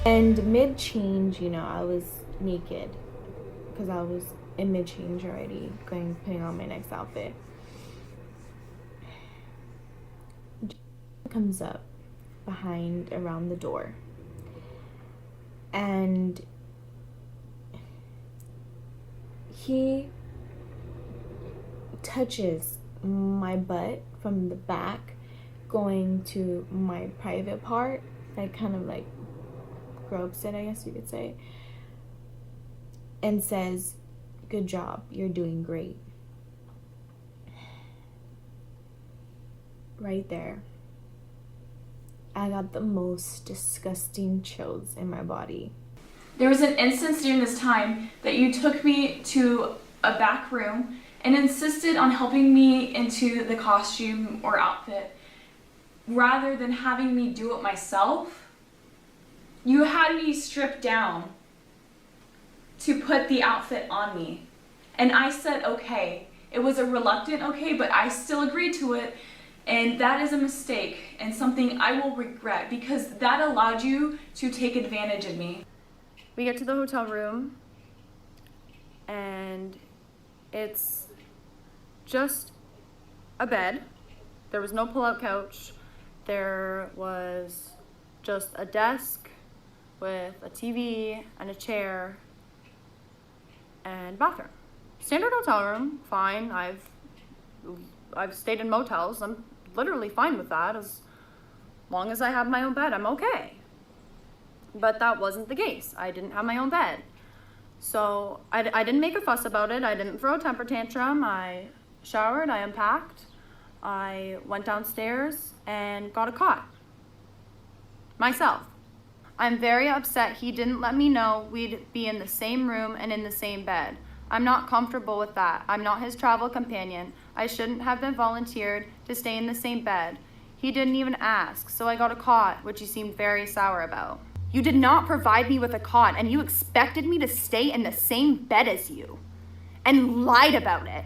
And mid-change, I was naked because I was in mid-change already, putting on my next outfit. Comes up behind around the door, and he touches my butt from the back going to my private part, kind of gropes it, I guess you could say, and says, "Good job, you're doing great." Right there, I got the most disgusting chills in my body. There was an instance during this time that you took me to a back room and insisted on helping me into the costume or outfit rather than having me do it myself. You had me strip down to put the outfit on me. And I said okay. It was a reluctant okay, but I still agreed to it. And that is a mistake and something I will regret, because that allowed you to take advantage of me. We get to the hotel room and it's just a bed. There was no pull-out couch. There was just a desk with a TV and a chair and bathroom. Standard hotel room, fine. I've stayed in motels. I'm literally fine with that. As long as I have my own bed, I'm okay. But that wasn't the case. I didn't have my own bed. So I didn't make a fuss about it. I didn't throw a temper tantrum. I showered, I unpacked, I went downstairs and got a cot myself. I'm very upset he didn't let me know we'd be in the same room and in the same bed. I'm not comfortable with that. I'm not his travel companion. I shouldn't have been volunteered to stay in the same bed. He didn't even ask, so I got a cot, which he seemed very sour about. You did not provide me with a cot, and you expected me to stay in the same bed as you, and lied about it.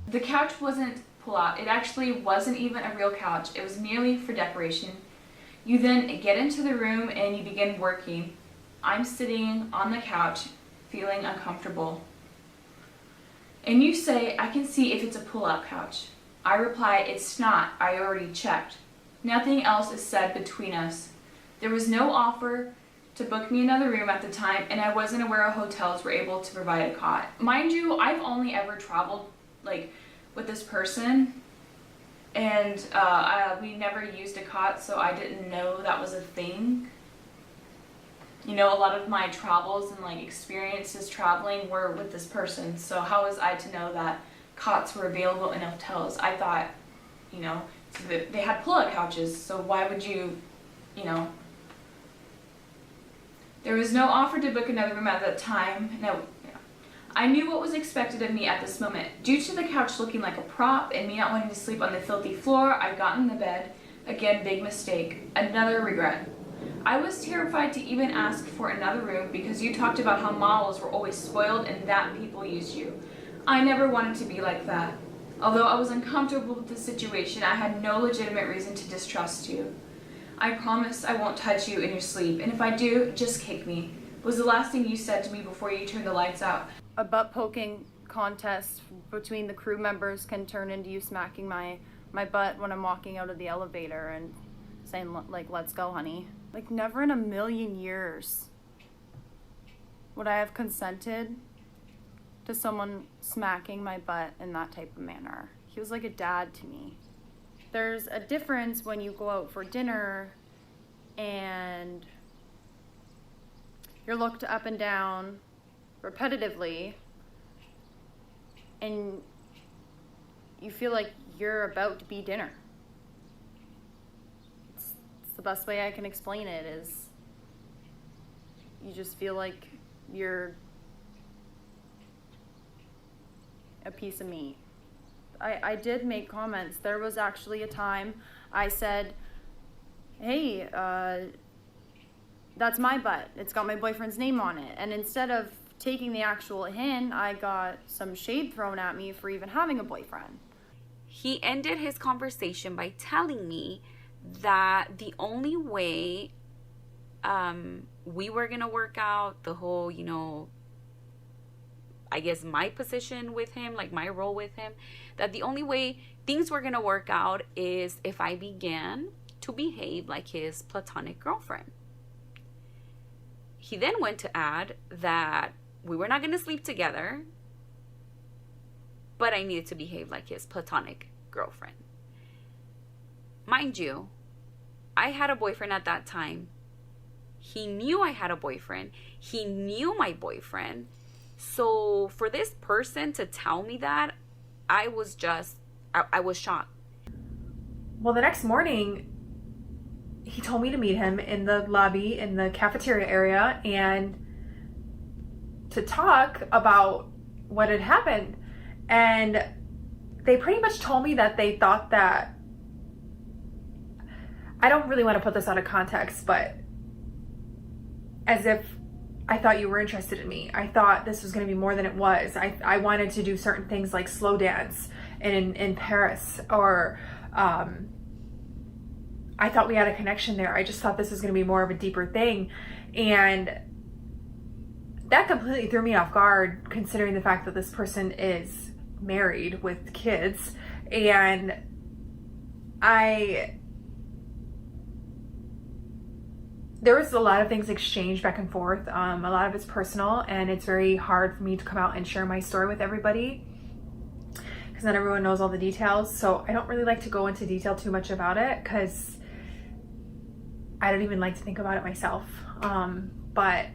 The couch wasn't pull-out. It actually wasn't even a real couch. It was merely for decoration. You then get into the room and you begin working. I'm sitting on the couch, feeling uncomfortable. And you say, "I can see if it's a pull-out couch." I reply, "It's not. I already checked." Nothing else is said between us. There was no offer to book me another room at the time, and I wasn't aware hotels were able to provide a cot. Mind you, I've only ever traveled with this person, and we never used a cot, so I didn't know that was a thing. A lot of my travels and experiences traveling were with this person, so how was I to know that cots were available in hotels? I thought, they had pull-out couches, so why would you, There was no offer to book another room at that time. No. I knew what was expected of me at this moment. Due to the couch looking like a prop and me not wanting to sleep on the filthy floor, I got in the bed. Again, big mistake. Another regret. I was terrified to even ask for another room because you talked about how models were always spoiled and that people used you. I never wanted to be like that. Although I was uncomfortable with the situation, I had no legitimate reason to distrust you. I promise I won't touch you in your sleep, and if I do, just kick me, was the last thing you said to me before you turned the lights out. A butt-poking contest between the crew members can turn into you smacking my butt when I'm walking out of the elevator and saying, "Let's go, honey." Never in a million years would I have consented to someone smacking my butt in that type of manner. He was like a dad to me. There's a difference when you go out for dinner and you're looked up and down repetitively and you feel like you're about to be dinner. It's the best way I can explain it is you just feel like you're a piece of meat. I did make comments. There was actually a time I said, "Hey, that's my butt. It's got my boyfriend's name on it." And instead of taking the actual hint, I got some shade thrown at me for even having a boyfriend. He ended his conversation by telling me that the only way we were gonna work out, the whole, you know, I guess my position with him, like my role with him, that the only way things were gonna work out is if I began to behave like his platonic girlfriend. He then went to add that we were not gonna sleep together, but I needed to behave like his platonic girlfriend. Mind you, I had a boyfriend at that time. He knew I had a boyfriend. He knew my boyfriend. So for this person to tell me that, I was shocked. Well, the next morning, he told me to meet him in the lobby in the cafeteria area and to talk about what had happened. And they pretty much told me that they thought that, I don't really want to put this out of context, but as if I thought you were interested in me. I thought this was going to be more than it was. I wanted to do certain things like slow dance in Paris, or I thought we had a connection there. I just thought this was going to be more of a deeper thing. And that completely threw me off guard, considering the fact that this person is married with kids. And there was a lot of things exchanged back and forth. A lot of it's personal, and it's very hard for me to come out and share my story with everybody because not everyone knows all the details. So I don't really like to go into detail too much about it because I don't even like to think about it myself. But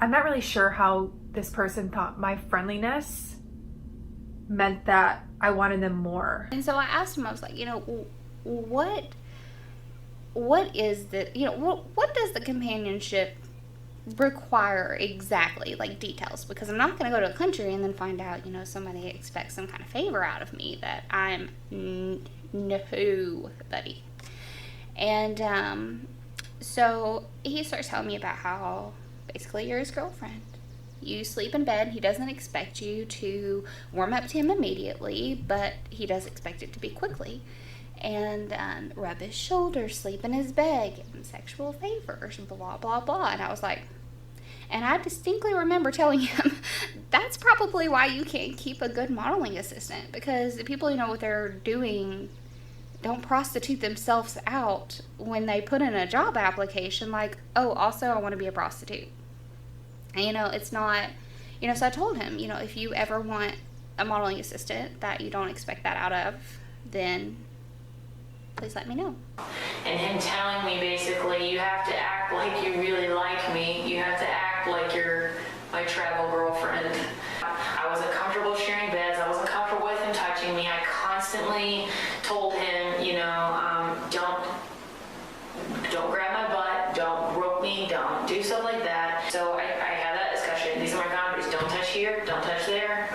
I'm not really sure how this person thought my friendliness meant that I wanted them more. And so I asked him, I was like, you know, what is the, you know, what does the companionship require exactly, like details? Because I'm not going to go to a country and then find out, you know, somebody expects some kind of favor out of me that I'm nobody. And so he starts telling me about how basically you're his girlfriend. You sleep in bed. He doesn't expect you to warm up to him immediately, but he does expect it to be quickly. And rub his shoulders, sleep in his bed, give him sexual favors, blah, blah, blah. And I was like, and I distinctly remember telling him, that's probably why you can't keep a good modeling assistant, because the people who know what they're doing don't prostitute themselves out when they put in a job application like, oh, also I want to be a prostitute. And, you know, it's not, you know, so I told him, you know, if you ever want a modeling assistant that you don't expect that out of, then please let me know. And him telling me basically, you have to act like you really like me. You have to act like you're my travel girlfriend. I wasn't comfortable sharing beds. I wasn't comfortable with him touching me. I constantly told him, you know, don't grab my butt, don't rope me, don't do stuff like that. So I had that discussion. These are my boundaries. Don't touch here, don't touch there.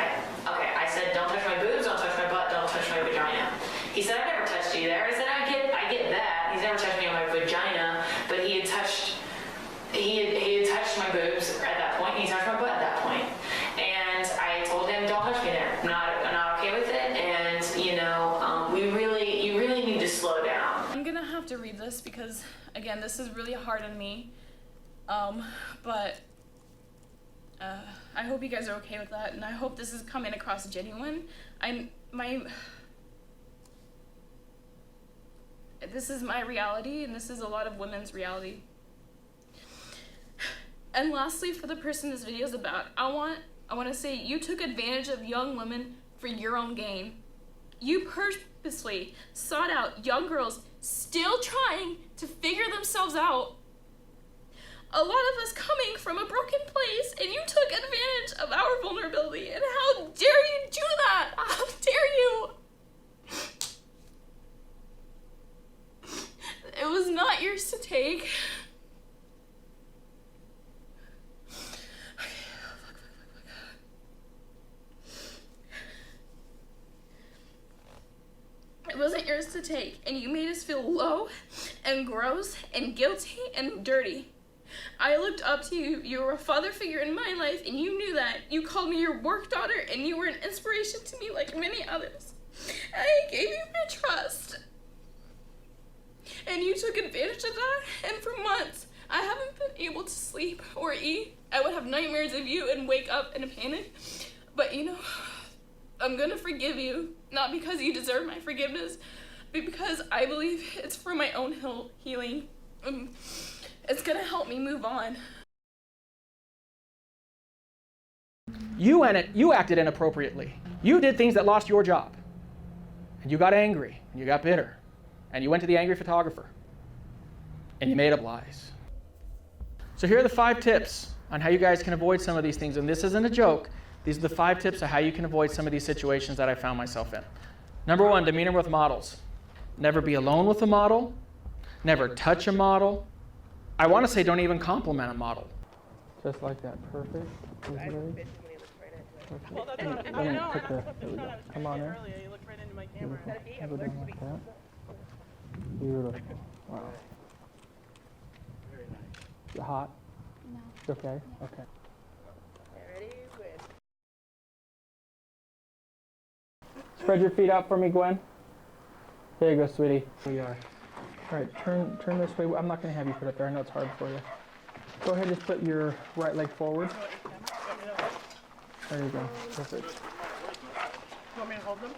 I said, don't touch my boobs, don't touch my butt, don't touch my vagina. He said, I've never touched you there. I said, I get that. He's never touched me on my vagina, but he had touched my boobs at that point. He touched my butt at that point. And I told him, don't touch me there. I'm not okay with it. And, you know, you really need to slow down. I'm gonna have to read this because, again, this is really hard on me. But I hope you guys are okay with that, and I hope this is coming across genuine. This is my reality, and this is a lot of women's reality. And lastly, for the person this video is about, I want to say you took advantage of young women for your own gain. You purposely sought out young girls still trying to figure themselves out. A lot of us coming from a broken place, and you took advantage of our vulnerability, and how dare you do that? How dare you? It was not yours to take. It wasn't yours to take, and you made us feel low and gross and guilty and dirty. I looked up to you. You were a father figure in my life, and you knew that. You called me your work daughter, and you were an inspiration to me like many others. And I gave you my trust. and you took advantage of that. And for months, I haven't been able to sleep or eat. I would have nightmares of you and wake up in a panic. But you know, I'm gonna forgive you, not because you deserve my forgiveness, but because I believe it's for my own healing. It's gonna help me move on. You acted inappropriately. You did things that lost your job. And you got angry, and you got bitter, and you went to the angry photographer, and you made up lies. So here are the 5 tips on how you guys can avoid some of these things. And this isn't a joke. These are the 5 tips of how you can avoid some of these situations that I found myself in. Number 1, demeanor with models. Never be alone with a model. Never touch a model. I want to say don't even compliment a model. Just like that. Perfect. Perfect. Come on in. Go down like that. Beautiful. Wow. You hot? No. It's okay? Yeah. Okay. Spread your feet out for me, Gwen. There you go, sweetie. Here we are. All right, turn this way. I'm not going to have you put it there. I know it's hard for you. Go ahead and just put your right leg forward. There you go. Perfect. You want me to hold them?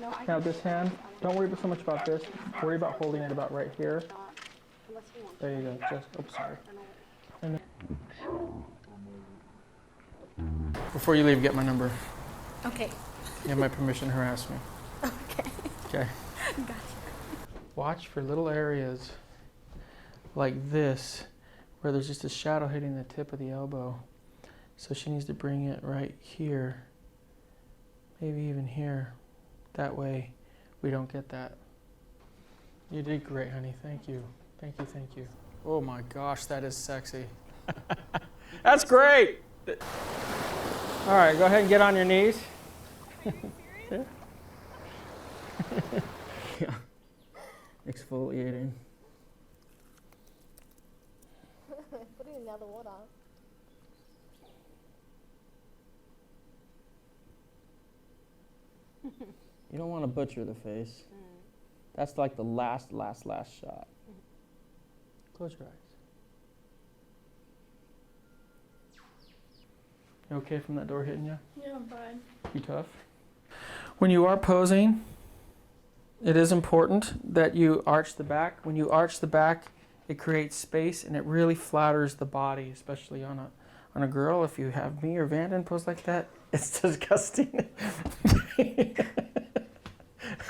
No, now this hand, don't worry so much about this. Worry about holding it about right here. There you go. Just, oops, sorry. And before you leave, get my number. Okay. You have my permission to harass me. Okay. Okay. Gotcha. Watch for little areas like this where there's just a shadow hitting the tip of the elbow. So she needs to bring it right here, maybe even here. That way we don't get that. You did great, honey. Thank you. Thank you, thank you. Oh my gosh, that is sexy. That's great. All right, go ahead and get on your knees. Are you serious? Yeah. Exfoliating. Putting another water. You don't want to butcher the face. That's like the last shot. Close your eyes. You okay from that door hitting you? Yeah, I'm fine. You tough? When you are posing, it is important that you arch the back. When you arch the back, it creates space and it really flatters the body, especially on a girl. If you have me or Vanden pose like that, it's disgusting.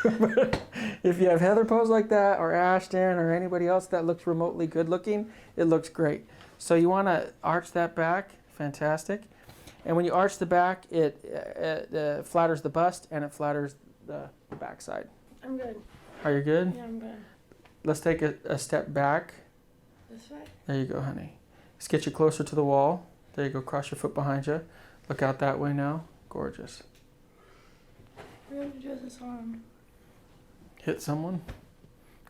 But if you have Heather pose like that, or Ashton, or anybody else that looks remotely good looking, it looks great. So you want to arch that back, fantastic. And when you arch the back, it flatters the bust and it flatters the backside. I'm good. Are you good? Yeah, I'm good. Let's take a step back. This way? There you go, honey. Let's get you closer to the wall. There you go, cross your foot behind you. Look out that way now. Gorgeous. We're going to do this arm. Hit someone.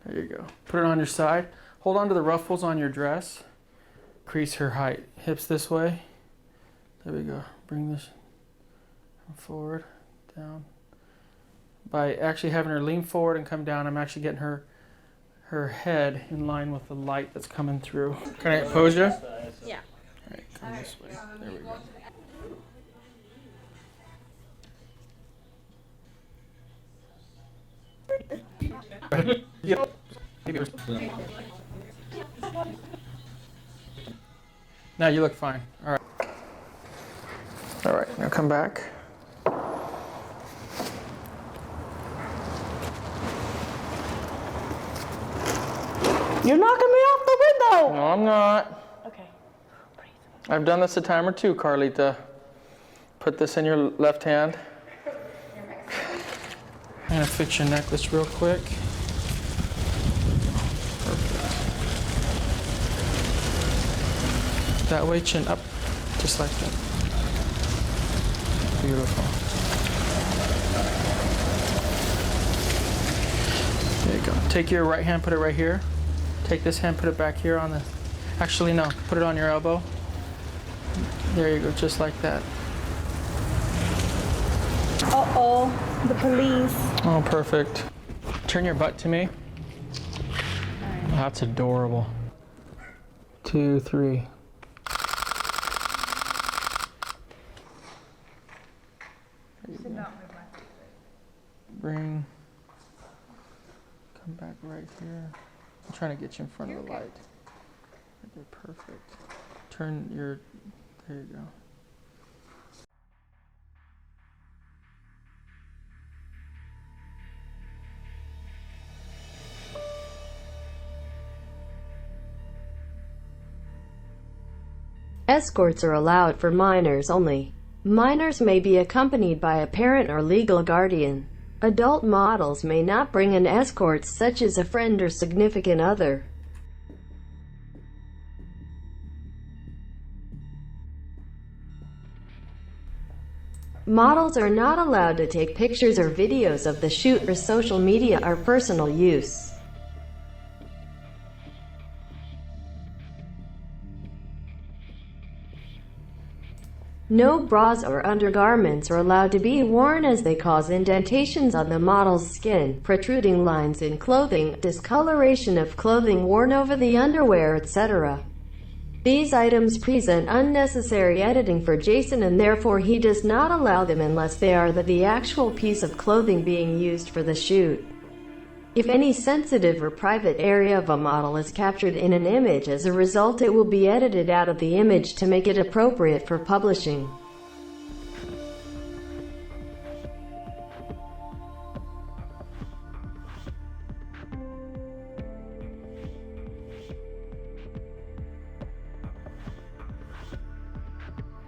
There you go. Put it on your side. Hold on to the ruffles on your dress. Crease her height. Hips this way. There we go. Bring this forward, down. By actually having her lean forward and come down, I'm actually getting her head in line with the light that's coming through. Can I pose you? Yeah. All right, come this way. There we go. Now you look fine. All right. All right, now come back. You're knocking me off the window! No, I'm not. Okay. I've done this a time or two, Carlita. Put this in your left hand. I'm gonna fix your necklace real quick. Perfect. That way, chin up, just like that. Beautiful. There you go. Take your right hand, put it right here. Take this hand, put it back here on the, actually no, put it on your elbow. There you go, just like that. Uh-oh, the police. Oh, perfect. Turn your butt to me. That's adorable. 2, 3. Bring. Come back right here. I'm trying to get you in front of the light. Right there, perfect. Turn your. There you go. Escorts are allowed for minors only. Minors may be accompanied by a parent or legal guardian. Adult models may not bring an escort such as a friend or significant other. Models are not allowed to take pictures or videos of the shoot for social media or personal use. No bras or undergarments are allowed to be worn as they cause indentations on the model's skin, protruding lines in clothing, discoloration of clothing worn over the underwear, etc. These items present unnecessary editing for Jason, and therefore he does not allow them unless they are the actual piece of clothing being used for the shoot. If any sensitive or private area of a model is captured in an image, as a result it will be edited out of the image to make it appropriate for publishing.